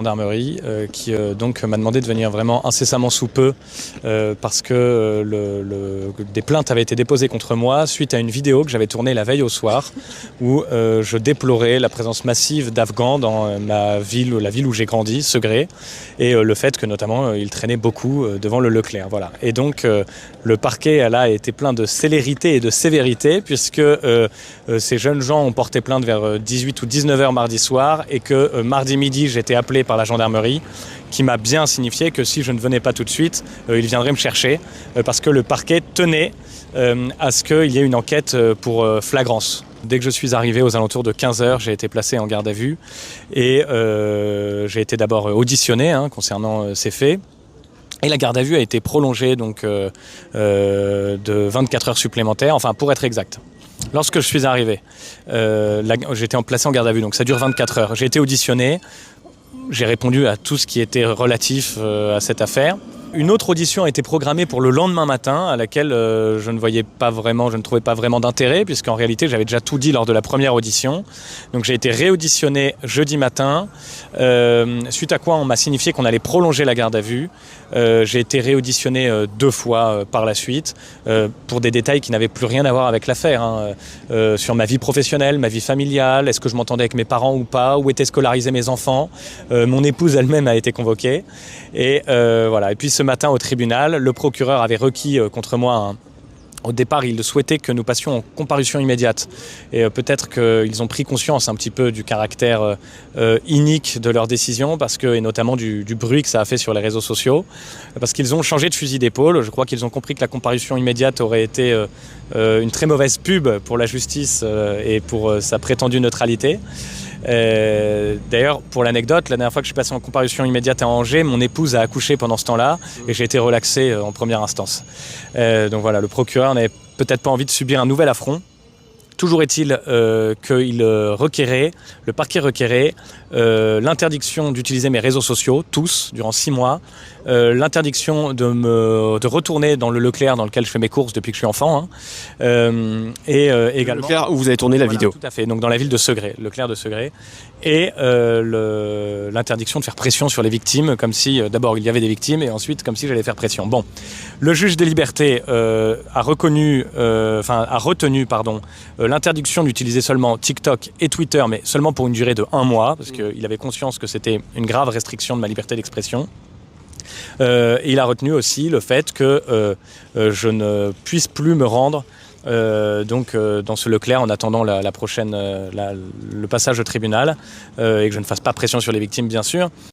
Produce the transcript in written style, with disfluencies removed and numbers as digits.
Gendarmerie qui donc m'a demandé de venir vraiment incessamment sous peu parce que des plaintes avaient été déposées contre moi suite à une vidéo que j'avais tournée la veille au soir où je déplorais la présence massive d'Afghans dans la ville où j'ai grandi, Segré, et le fait que notamment ils traînaient beaucoup devant le Leclerc. Voilà. Et donc le parquet là a été plein de célérité et de sévérité puisque ces jeunes gens ont porté plainte vers 18 ou 19 heures mardi soir et que mardi midi j'étais appelé par la gendarmerie qui m'a bien signifié que si je ne venais pas tout de suite, ils viendraient me chercher parce que le parquet tenait à ce qu'il y ait une enquête pour flagrance. Dès que je suis arrivé aux alentours de 15 heures, j'ai été placé en garde à vue et j'ai été d'abord auditionné concernant ces faits. Et la garde à vue a été prolongée donc, de 24 heures supplémentaires, enfin pour être exact. Lorsque je suis arrivé, j'étais placé en garde à vue, donc ça dure 24 heures. J'ai été auditionné, j'ai répondu à tout ce qui était relatif à cette affaire. Une autre audition a été programmée pour le lendemain matin, à laquelle je ne trouvais pas vraiment d'intérêt, puisqu'en réalité j'avais déjà tout dit lors de la première audition. Donc j'ai été réauditionné jeudi matin, suite à quoi on m'a signifié qu'on allait prolonger la garde à vue. J'ai été réauditionné 2 fois par la suite, pour des détails qui n'avaient plus rien à voir avec l'affaire, sur ma vie professionnelle, ma vie familiale, est-ce que je m'entendais avec mes parents ou pas, où étaient scolarisés mes enfants. Mon épouse elle-même a été convoquée. Et voilà. Et puis ce matin au tribunal, le procureur avait requis contre moi au départ, il souhaitait que nous passions en comparution immédiate. Et peut-être qu'ils ont pris conscience un petit peu du caractère inique de leur décision, et notamment du bruit que ça a fait sur les réseaux sociaux, parce qu'ils ont changé de fusil d'épaule. Je crois qu'ils ont compris que la comparution immédiate aurait été une très mauvaise pub pour la justice et pour sa prétendue neutralité. D'ailleurs, pour l'anecdote, la dernière fois que je suis passé en comparution immédiate à Angers, mon épouse a accouché pendant ce temps-là et j'ai été relaxé en première instance. Donc voilà, le procureur n'avait peut-être pas envie de subir un nouvel affront. Toujours est-il le parquet requérait l'interdiction d'utiliser mes réseaux sociaux, tous, durant 6 mois, l'interdiction de retourner dans le Leclerc dans lequel je fais mes courses depuis que je suis enfant, et également... Le Leclerc où vous avez tourné la vidéo. Tout à fait, donc dans la ville de Segré, Leclerc de Segré, et l'interdiction de faire pression sur les victimes, comme si d'abord il y avait des victimes et ensuite comme si j'allais faire pression. Bon, le juge des libertés a retenu l'interdiction d'utiliser seulement TikTok et Twitter, mais seulement pour une durée de 1 mois, parce qu'il avait conscience que c'était une grave restriction de ma liberté d'expression. Et il a retenu aussi le fait que je ne puisse plus me rendre dans ce Leclerc en attendant le passage au tribunal, et que je ne fasse pas pression sur les victimes, bien sûr.